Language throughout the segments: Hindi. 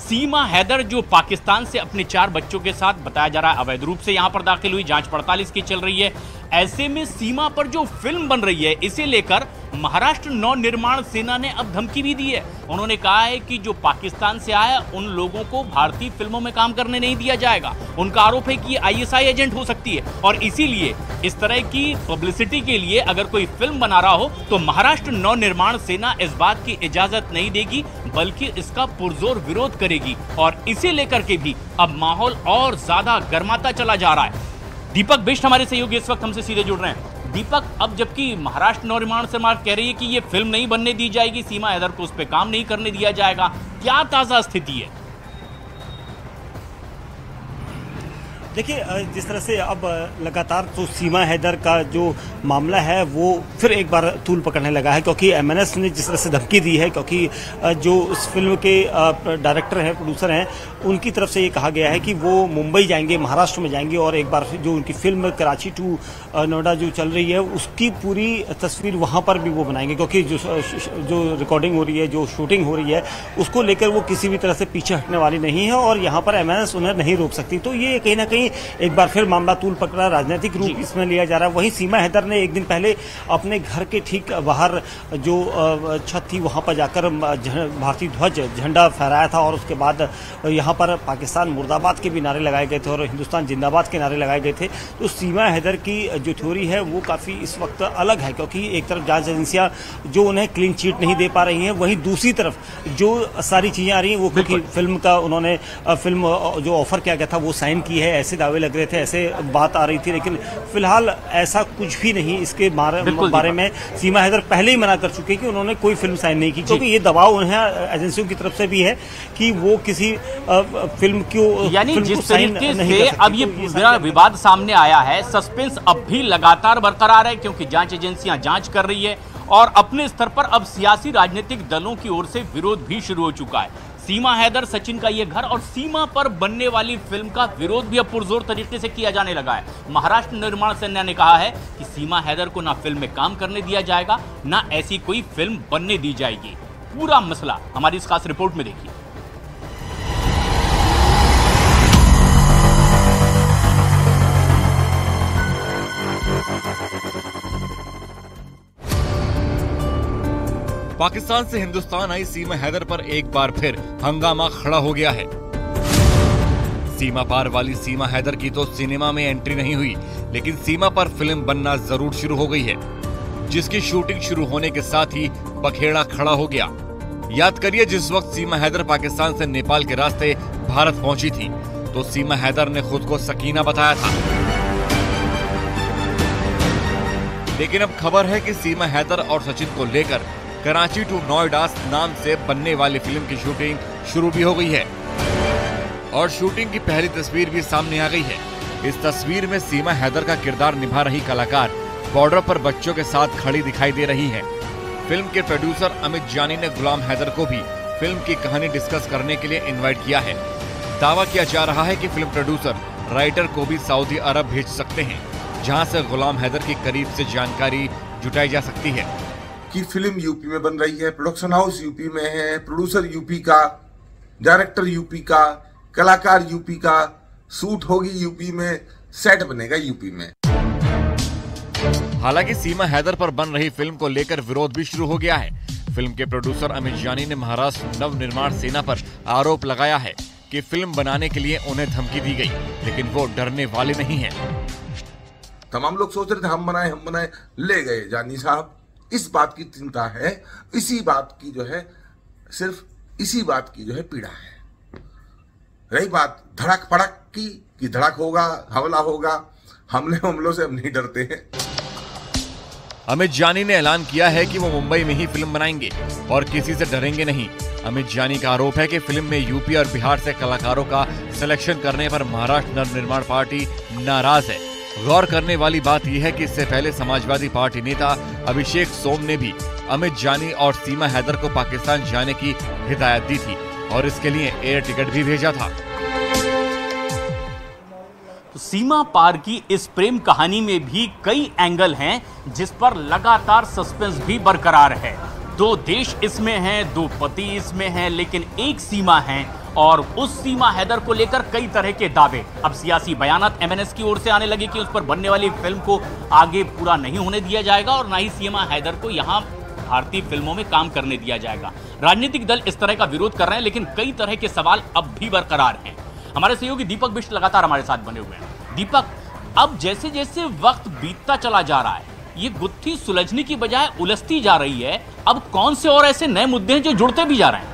सीमा हैदर जो पाकिस्तान से अपने 4 बच्चों के साथ बताया जा रहा है अवैध रूप से यहां पर दाखिल हुई, जांच पड़ताल इसकी चल रही है। ऐसे में सीमा पर जो फिल्म बन रही है इसे लेकर महाराष्ट्र नवनिर्माण सेना ने अब धमकी भी दी है। उन्होंने कहा है कि जो पाकिस्तान से आया उन लोगों को भारतीय फिल्मों में काम करने नहीं दिया जाएगा। उनका आरोप है कि ये आईएसआई एजेंट हो सकती है और इसीलिए इस तरह की पब्लिसिटी के लिए अगर कोई फिल्म बना रहा हो तो महाराष्ट्र नवनिर्माण सेना इस बात की इजाजत नहीं देगी बल्कि इसका पुरजोर विरोध करेगी। और इसे लेकर के भी अब माहौल और ज्यादा गर्माता चला जा रहा है। दीपक बिष्ट हमारे सहयोगी इस वक्त हमसे सीधे जुड़ रहे हैं। दीपक, अब जबकि महाराष्ट्र नवनिर्माण सेना कह रही है कि ये फिल्म नहीं बनने दी जाएगी, सीमा हैदर को उस पर काम नहीं करने दिया जाएगा, क्या ताजा स्थिति है? देखिए, जिस तरह से अब लगातार तो सीमा हैदर का जो मामला है वो फिर एक बार तूल पकड़ने लगा है, क्योंकि एमएनएस ने जिस तरह से धमकी दी है, क्योंकि जो इस फिल्म के डायरेक्टर हैं, प्रोड्यूसर हैं, उनकी तरफ से ये कहा गया है कि वो मुंबई जाएंगे, महाराष्ट्र में जाएंगे और एक बार जो उनकी फिल्म कराची टू नोएडा जो चल रही है उसकी पूरी तस्वीर वहाँ पर भी वो बनाएंगे, क्योंकि जो रिकॉर्डिंग हो रही है, जो शूटिंग हो रही है, उसको लेकर वो किसी भी तरह से पीछे हटने वाली नहीं है और यहाँ पर एमएनएस उन्हें नहीं रोक सकती। तो ये कहीं ना कहीं एक बार फिर मामला तूल पकड़ा, राजनीतिक रूप इसमें लिया जा रहा है। वहीं सीमा हैदर ने एक दिन पहले अपने घर के ठीक बाहर जो छत थी वहां पर जाकर भारतीय ध्वज झंडा फहराया था और उसके बाद यहां पर पाकिस्तान मुर्दाबाद के भी नारे लगाए गए थे और हिंदुस्तान जिंदाबाद के नारे लगाए गए थे। तो सीमा हैदर की जो थ्योरी है वो काफी इस वक्त अलग है, क्योंकि एक तरफ जांच एजेंसियां जो उन्हें क्लीन चिट नहीं दे पा रही हैं, वहीं दूसरी तरफ जो सारी चीजें आ रही हैं वो क्योंकि फिल्म का उन्होंने फिल्म जो ऑफर किया गया था वो साइन की है, ऐसे दावे लग रहे थे, ऐसे बात आ रही थी, लेकिन फिलहाल ऐसा कुछ भी नहीं। इसके बारे में सीमा हैदर पहले ही मना कर चुके हैं कि उन्होंने कोई फिल्म साइन नहीं की, क्योंकि ये दबाव उन्हें एजेंसियों की तरफ से भी है कि वो किसी फिल्म को, यानी जिस तरीके से अब ये पूरा विवाद सामने आया है, सस्पेंस अब भी लगातार बरकरार है, क्योंकि जांच एजेंसियां जांच कर रही है और अपने स्तर पर अब सियासी राजनीतिक दलों की ओर से विरोध भी शुरू हो चुका है। सीमा हैदर, सचिन का ये घर और सीमा पर बनने वाली फिल्म का विरोध भी अब पुरजोर तरीके से किया जाने लगा है। महाराष्ट्र निर्माण सेना ने कहा है कि सीमा हैदर को ना फिल्म में काम करने दिया जाएगा, ना ऐसी कोई फिल्म बनने दी जाएगी। पूरा मसला हमारी इस खास रिपोर्ट में देखिए। पाकिस्तान से हिंदुस्तान आई सीमा हैदर पर एक बार फिर हंगामा खड़ा हो गया है। सीमा पार वाली सीमा हैदर की तो सिनेमा में एंट्री नहीं हुई, लेकिन सीमा पर फिल्म बनना जरूर शुरू हो गई है, जिसकी शूटिंग शुरू होने के साथ ही बखेड़ा खड़ा हो गया। याद करिए, जिस वक्त सीमा हैदर पाकिस्तान से नेपाल के रास्ते भारत पहुंची थी तो सीमा हैदर ने खुद को सकीना बताया था। लेकिन अब खबर है कि सीमा हैदर और सचिन को लेकर कराची टू नोएडा नाम से बनने वाली फिल्म की शूटिंग शुरू भी हो गई है और शूटिंग की पहली तस्वीर भी सामने आ गई है। इस तस्वीर में सीमा हैदर का किरदार निभा रही कलाकार बॉर्डर पर बच्चों के साथ खड़ी दिखाई दे रही है। फिल्म के प्रोड्यूसर अमित जानी ने गुलाम हैदर को भी फिल्म की कहानी डिस्कस करने के लिए इन्वाइट किया है। दावा किया जा रहा है कि फिल्म प्रोड्यूसर राइटर को भी सऊदी अरब भेज सकते हैं, जहां से गुलाम हैदर की करीब से जानकारी जुटाई जा सकती है। की फिल्म यूपी में बन रही है, प्रोडक्शन हाउस यूपी में है, प्रोड्यूसर यूपी का, डायरेक्टर यूपी का, कलाकार यूपी का, शूट होगी यूपी में, सेट बनेगा यूपी में। हालांकि सीमा हैदर पर बन रही फिल्म को लेकर विरोध भी शुरू हो गया है। फिल्म के प्रोड्यूसर अमित जानी ने महाराष्ट्र नवनिर्माण सेना पर आरोप लगाया है कि फिल्म बनाने के लिए उन्हें धमकी दी गई, लेकिन वो डरने वाले नहीं है। तमाम लोग सोच रहे थे हम बनाए, ले गए जानी साहब। इस बात की चिंता है, इसी बात की जो है, सिर्फ इसी बात की जो है पीड़ा है। रही बात धड़क पड़क की कि धड़क होगा, हमला होगा, हमलों से हम नहीं डरते हैं। अमित जानी ने ऐलान किया है कि वो मुंबई में ही फिल्म बनाएंगे और किसी से डरेंगे नहीं। अमित जानी का आरोप है कि फिल्म में यूपी और बिहार से कलाकारों का सिलेक्शन करने पर महाराष्ट्र नवनिर्माण पार्टी नाराज है। गौर करने वाली बात यह है कि इससे पहले समाजवादी पार्टी नेता अभिषेक सोम ने भी अमित जानी और सीमा हैदर को पाकिस्तान जाने की हिदायत दी थी और इसके लिए एयर टिकट भी भेजा था। तो सीमा पार की इस प्रेम कहानी में भी कई एंगल हैं जिस पर लगातार सस्पेंस भी बरकरार है। दो देश इसमें हैं, दो पति इसमें हैं, लेकिन एक सीमा है और उस सीमा हैदर को लेकर कई तरह के दावे। अब सियासी बयानात एमएनएस की ओर से आने लगे कि उस पर बनने वाली फिल्म को आगे पूरा नहीं होने दिया जाएगा और ना ही सीमा हैदर को यहां भारतीय फिल्मों में काम करने दिया जाएगा। राजनीतिक दल इस तरह का विरोध कर रहे हैं, लेकिन कई तरह के सवाल अब भी बरकरार हैं। हमारे सहयोगी दीपक बिष्ट लगातार हमारे साथ बने हुए हैं। दीपक, अब जैसे जैसे वक्त बीतता चला जा रहा है, ये गुत्थी सुलझने की बजाय उलझती जा रही है। अब कौन से और ऐसे नए मुद्दे हैं जो जुड़ते भी जा रहे हैं?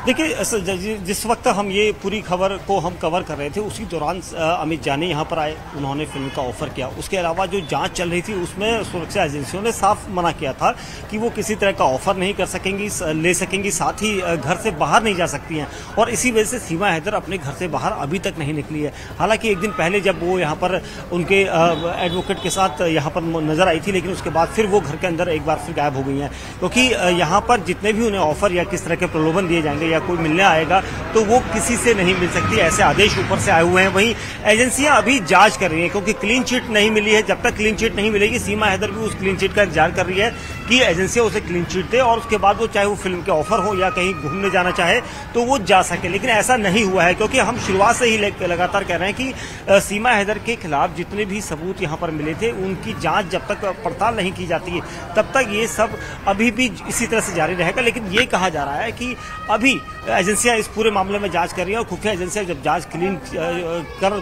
देखिए, जिस वक्त हम ये पूरी खबर को हम कवर कर रहे थे, उसी दौरान अमित जानी यहाँ पर आए, उन्होंने फिल्म का ऑफर किया। उसके अलावा जो जांच चल रही थी उसमें सुरक्षा एजेंसियों ने साफ मना किया था कि वो किसी तरह का ऑफर नहीं कर सकेंगी, ले सकेंगी, साथ ही घर से बाहर नहीं जा सकती हैं। और इसी वजह से सीमा हैदर अपने घर से बाहर अभी तक नहीं निकली है। हालांकि एक दिन पहले जब वो यहाँ पर उनके एडवोकेट के साथ यहाँ पर नजर आई थी, लेकिन उसके बाद फिर वो घर के अंदर एक बार फिर गायब हो गई हैं, क्योंकि यहाँ पर जितने भी उन्हें ऑफर या किस तरह के प्रलोभन दिए जाएंगे या कोई मिलने आएगा तो वो किसी से नहीं मिल सकती, ऐसे आदेश ऊपर से आए हुए हैं। वहीं एजेंसियां अभी जांच कर रही हैं, क्योंकि क्लीन चिट नहीं मिली है। जब तक क्लीन चिट नहीं मिलेगी, सीमा हैदर भी उस क्लीन चिट का इंतजार कर रही है कि एजेंसियां उसे क्लीन चिट दे और उसके बाद वो चाहे वो फिल्म के ऑफर हो या कहीं घूमने जाना चाहे तो वो जा सके। लेकिन ऐसा नहीं हुआ है, क्योंकि हम शुरुआत से ही लगातार कह रहे हैं कि सीमा हैदर के खिलाफ जितने भी सबूत यहाँ पर मिले थे, उनकी जांच जब तक पड़ताल नहीं की जाती है तब तक ये सब अभी भी इसी तरह से जारी रहेगा। लेकिन ये कहा जा रहा है कि अभी एजेंसियां इस पूरे मामले में जांच कर रही है और खुफिया एजेंसियां जब जांच क्लीन जब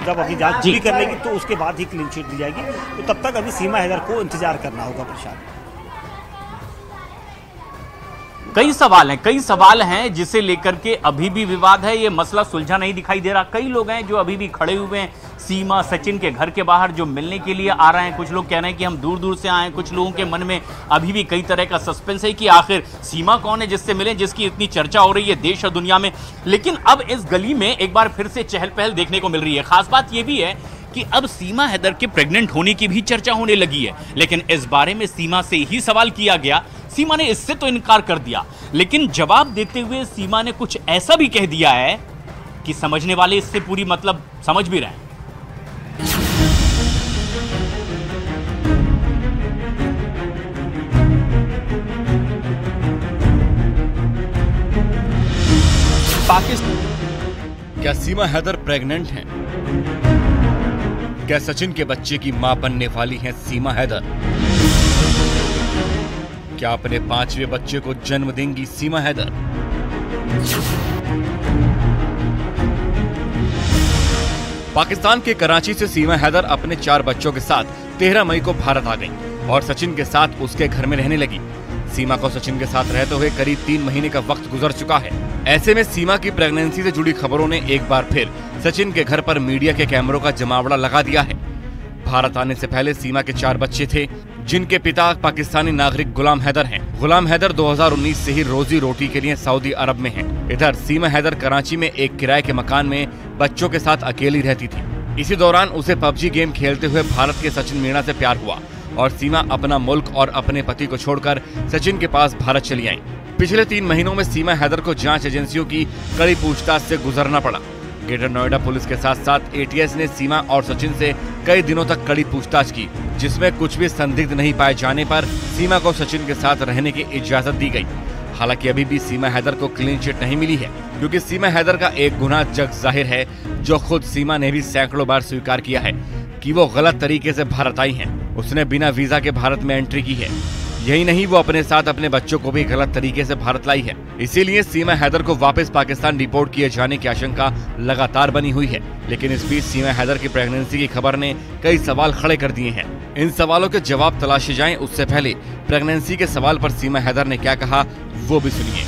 अपनी जांच पूरी कर लेगी तो उसके बाद ही क्लीन चिट दी जाएगी। तो तब तक अभी सीमा हैदर को इंतजार करना होगा। प्रशांत, कई सवाल हैं जिसे लेकर के अभी भी विवाद है। ये मसला सुलझा नहीं दिखाई दे रहा। कई लोग हैं जो अभी भी खड़े हुए हैं सीमा सचिन के घर के बाहर, जो मिलने के लिए आ रहे हैं। कुछ लोग कह रहे हैं कि हम दूर दूर से आए हैं। कुछ लोगों के मन में अभी भी कई तरह का सस्पेंस है कि आखिर सीमा कौन है जिससे मिले, जिसकी इतनी चर्चा हो रही है देश और दुनिया में। लेकिन अब इस गली में एक बार फिर से चहल पहल देखने को मिल रही है। खास बात यह भी है कि अब सीमा हैदर के प्रेग्नेंट होने की भी चर्चा होने लगी है। लेकिन इस बारे में सीमा से ही सवाल किया गया, सीमा ने इससे तो इनकार कर दिया। लेकिन जवाब देते हुए सीमा ने कुछ ऐसा भी कह दिया है कि समझने वाले इससे पूरी मतलब समझ भी रहे हैं। पाकिस्तान, क्या सीमा हैदर प्रेग्नेंट हैं? क्या सचिन के बच्चे की मां बनने वाली हैं सीमा हैदर? क्या अपने 5वें बच्चे को जन्म देंगी सीमा हैदर? पाकिस्तान के कराची से सीमा हैदर अपने 4 बच्चों के साथ 13 मई को भारत आ गईं और सचिन के साथ उसके घर में रहने लगी। सीमा को सचिन के साथ रहते हुए करीब 3 महीने का वक्त गुजर चुका है। ऐसे में सीमा की प्रेगनेंसी से जुड़ी खबरों ने एक बार फिर सचिन के घर पर मीडिया के कैमरों का जमावड़ा लगा दिया है। भारत आने से पहले सीमा के 4 बच्चे थे, जिनके पिता पाकिस्तानी नागरिक गुलाम हैदर हैं। गुलाम हैदर 2019 से ही रोजी रोटी के लिए सऊदी अरब में हैं। इधर सीमा हैदर कराची में एक किराए के मकान में बच्चों के साथ अकेली रहती थी। इसी दौरान उसे पबजी गेम खेलते हुए भारत के सचिन मीणा से प्यार हुआ और सीमा अपना मुल्क और अपने पति को छोड़कर सचिन के पास भारत चली आई। पिछले 3 महीनों में सीमा हैदर को जांच एजेंसियों की कड़ी पूछताछ से गुजरना पड़ा। ग्रेटर नोएडा पुलिस के साथ साथ एटीएस ने सीमा और सचिन से कई दिनों तक कड़ी पूछताछ की, जिसमें कुछ भी संदिग्ध नहीं पाए जाने पर सीमा को सचिन के साथ रहने की इजाजत दी गई। हालांकि अभी भी सीमा हैदर को क्लीन चिट नहीं मिली है, क्योंकि सीमा हैदर का एक गुनाह जग जाहिर है, जो खुद सीमा ने भी सैकड़ों बार स्वीकार किया है कि वो गलत तरीके से भारत आई हैं। उसने बिना वीजा के भारत में एंट्री की है। यही नहीं, वो अपने साथ अपने बच्चों को भी गलत तरीके से भारत लाई है। इसीलिए सीमा हैदर को वापस पाकिस्तान डिपोर्ट किए जाने की आशंका लगातार बनी हुई है। लेकिन इस बीच सीमा हैदर की प्रेगनेंसी की खबर ने कई सवाल खड़े कर दिए हैं। इन सवालों के जवाब तलाशे जाएं, उससे पहले प्रेगनेंसी के सवाल पर सीमा हैदर ने क्या कहा वो भी सुनिए।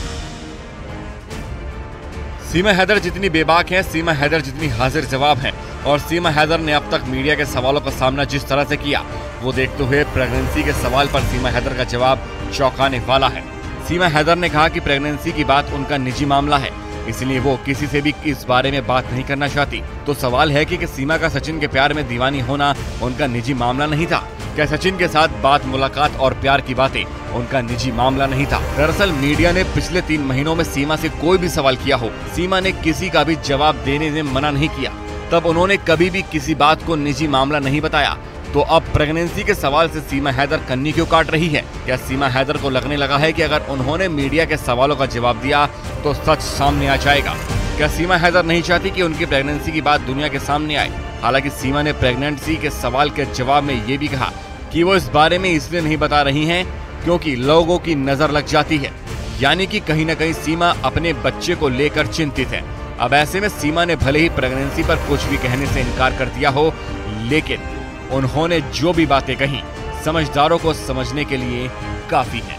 सीमा हैदर जितनी बेबाक हैं, सीमा हैदर जितनी हाजिर जवाब हैं, और सीमा हैदर ने अब तक मीडिया के सवालों का सामना जिस तरह से किया, वो देखते हुए प्रेगनेंसी के सवाल पर सीमा हैदर का जवाब चौंकाने वाला है। सीमा हैदर ने कहा कि प्रेगनेंसी की बात उनका निजी मामला है, इसलिए वो किसी से भी इस बारे में बात नहीं करना चाहती। तो सवाल है कि सीमा का सचिन के प्यार में दीवानी होना उनका निजी मामला नहीं था? क्या सचिन के साथ बात, मुलाकात और प्यार की बातें उनका निजी मामला नहीं था? दरअसल मीडिया ने पिछले 3 महीनों में सीमा से कोई भी सवाल किया हो, सीमा ने किसी का भी जवाब देने में मना नहीं किया। तब उन्होंने कभी भी किसी बात को निजी मामला नहीं बताया। तो अब प्रेगनेंसी के सवाल से सीमा हैदर कन्नी क्यों काट रही है? क्या सीमा हैदर को लगने लगा है कि अगर उन्होंने मीडिया के सवालों का जवाब दिया तो सच सामने आ जाएगा? क्या सीमा हैदर नहीं चाहती कि उनकी प्रेगनेंसी की बात दुनिया के सामने आए? हालांकि सीमा ने प्रेगनेंसी के सवाल के जवाब में ये भी कहा कि वो इस बारे में इसलिए नहीं बता रही हैं क्योंकि लोगों की नजर लग जाती है, यानी कि कहीं न कहीं सीमा अपने बच्चे को लेकर चिंतित है। अब ऐसे में सीमा ने भले ही प्रेगनेंसी पर कुछ भी कहने से इनकार कर दिया हो, लेकिन उन्होंने जो भी बातें कही समझदारों को समझने के लिए काफी है।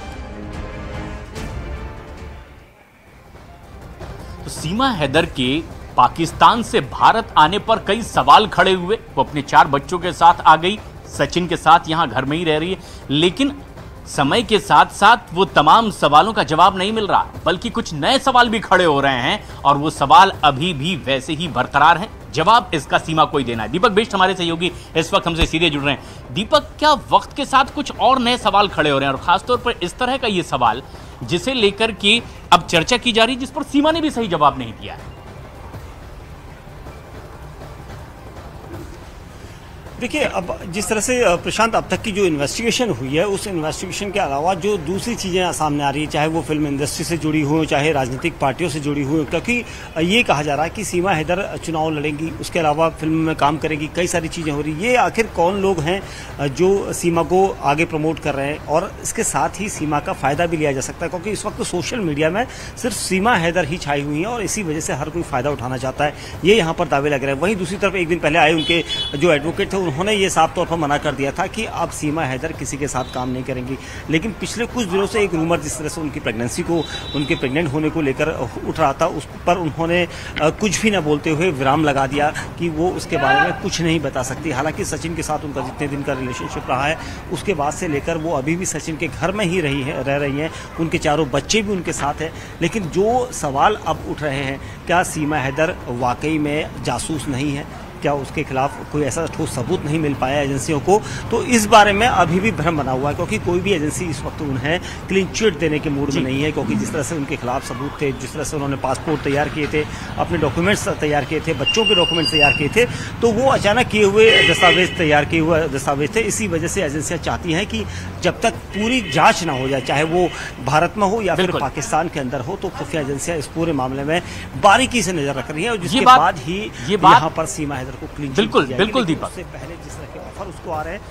तो सीमा हैदर के पाकिस्तान से भारत आने पर कई सवाल खड़े हुए। वो अपने 4 बच्चों के साथ आ गई, सचिन के साथ यहां घर में ही रह रही है, लेकिन समय के साथ साथ वो तमाम सवालों का जवाब नहीं मिल रहा, बल्कि कुछ नए सवाल भी खड़े हो रहे हैं और वो सवाल अभी भी वैसे ही बरकरार हैं। जवाब इसका सीमा को ही देना है। दीपक बिष्ट हमारे सहयोगी इस वक्त हमसे सीधे जुड़ रहे हैं। दीपक, क्या वक्त के साथ कुछ और नए सवाल खड़े हो रहे हैं और खासतौर पर इस तरह का ये सवाल जिसे लेकर के अब चर्चा की जा रही है, जिस पर सीमा ने भी सही जवाब नहीं दिया है? देखिए, अब जिस तरह से प्रशांत अब तक की जो इन्वेस्टिगेशन हुई है, उस इन्वेस्टिगेशन के अलावा जो दूसरी चीज़ें सामने आ रही है, चाहे वो फिल्म इंडस्ट्री से जुड़ी हो, चाहे राजनीतिक पार्टियों से जुड़ी हो, क्योंकि ये कहा जा रहा है कि सीमा हैदर चुनाव लड़ेंगी, उसके अलावा फिल्म में काम करेगी, कई सारी चीज़ें हो रही है। ये आखिर कौन लोग हैं जो सीमा को आगे प्रमोट कर रहे हैं? और इसके साथ ही सीमा का फ़ायदा भी लिया जा सकता है, क्योंकि इस वक्त सोशल मीडिया में सिर्फ सीमा हैदर ही छाई हुई हैं और इसी वजह से हर कोई फ़ायदा उठाना चाहता है, ये यहाँ पर दावे लग रहे हैं। वहीं दूसरी तरफ एक दिन पहले आए उनके जो एडवोकेट थे, उन्होंने ये साफ तौर पर मना कर दिया था कि अब सीमा हैदर किसी के साथ काम नहीं करेंगी। लेकिन पिछले कुछ दिनों से एक रूमर जिस तरह से उनकी प्रेगनेंसी को, उनके प्रेग्नेंट होने को लेकर उठ रहा था, उस पर उन्होंने कुछ भी न बोलते हुए विराम लगा दिया कि वो उसके बारे में कुछ नहीं बता सकती। हालांकि सचिन के साथ उनका जितने दिन का रिलेशनशिप रहा है, उसके बाद से लेकर वो अभी भी सचिन के घर में ही रह रही हैं, उनके 4 बच्चे भी उनके साथ हैं। लेकिन जो सवाल अब उठ रहे हैं, क्या सीमा हैदर वाकई में जासूस नहीं है? क्या उसके खिलाफ कोई ऐसा ठोस सबूत नहीं मिल पाया एजेंसियों को? तो इस बारे में अभी भी भ्रम बना हुआ है, क्योंकि कोई भी एजेंसी इस वक्त उन्हें क्लीन चिट देने के मूड में नहीं है, क्योंकि जिस तरह से उनके खिलाफ सबूत थे, जिस तरह से उन्होंने पासपोर्ट तैयार किए थे, अपने डॉक्यूमेंट्स तैयार किए थे, बच्चों के डॉक्यूमेंट्स तैयार किए थे, तो वो अचानक किए हुए दस्तावेज तैयार किए हुए दस्तावेज थे। इसी वजह से एजेंसियां चाहती हैं कि जब तक पूरी जाँच ना हो जाए, चाहे वो भारत में हो या फिर पाकिस्तान के अंदर हो, तो खुफिया एजेंसियां इस पूरे मामले में बारीकी से नजर रख रही है और जिसके बाद ही यहाँ पर सीमा हैदर को क्लीन चिट बिल्कुल दीपक, उससे पहले जिस तरह के ऑफर उसको आ रहे हैं,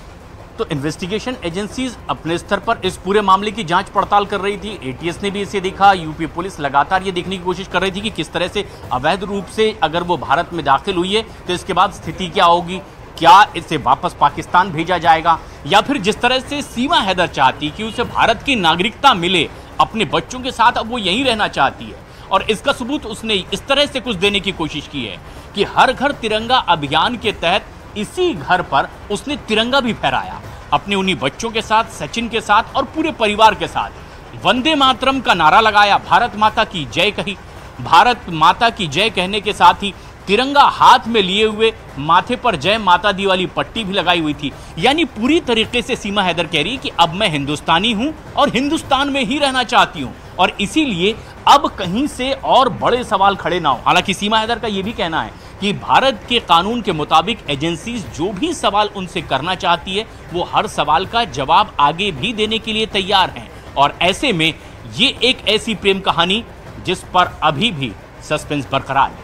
तो इन्वेस्टिगेशन एजेंसीज अपने स्तर पर इस पूरे मामले की जांच पड़ताल कर रही थी। एटीएस ने भी इसे देखा, यूपी पुलिस लगातार ये देखने की कोशिश कर रही थी कि किस तरह से अवैध रूप से अगर वो भारत में दाखिल हुई है तो इसके बाद स्थिति क्या होगी, क्या इसे वापस पाकिस्तान भेजा जाएगा, या फिर जिस तरह से सीमा हैदर चाहती कि उसे भारत की नागरिकता मिले, अपने बच्चों के साथ अब वो यहीं रहना चाहती है। और इसका सबूत उसने इस तरह से कुछ देने की कोशिश की है कि हर घर तिरंगा अभियान के तहत इसी घर पर उसने तिरंगा भी फहराया, अपने उन्हीं बच्चों के साथ, सचिन के साथ और पूरे परिवार के साथ। वंदे मातरम का नारा लगाया, भारत माता की जय कही। भारत माता की जय कहने के साथ ही तिरंगा हाथ में लिए हुए माथे पर जय माता दी वाली पट्टी भी लगाई हुई थी। यानी पूरी तरीके से सीमा हैदर कह रही कि अब मैं हिंदुस्तानी हूं और हिंदुस्तान में ही रहना चाहती हूं और इसीलिए अब कहीं से और बड़े सवाल खड़े ना हो। हालांकि सीमा हैदर का यह भी कहना है कि भारत के कानून के मुताबिक एजेंसीज जो भी सवाल उनसे करना चाहती है वो हर सवाल का जवाब आगे भी देने के लिए तैयार हैं। और ऐसे में ये एक ऐसी प्रेम कहानी जिस पर अभी भी सस्पेंस बरकरार है।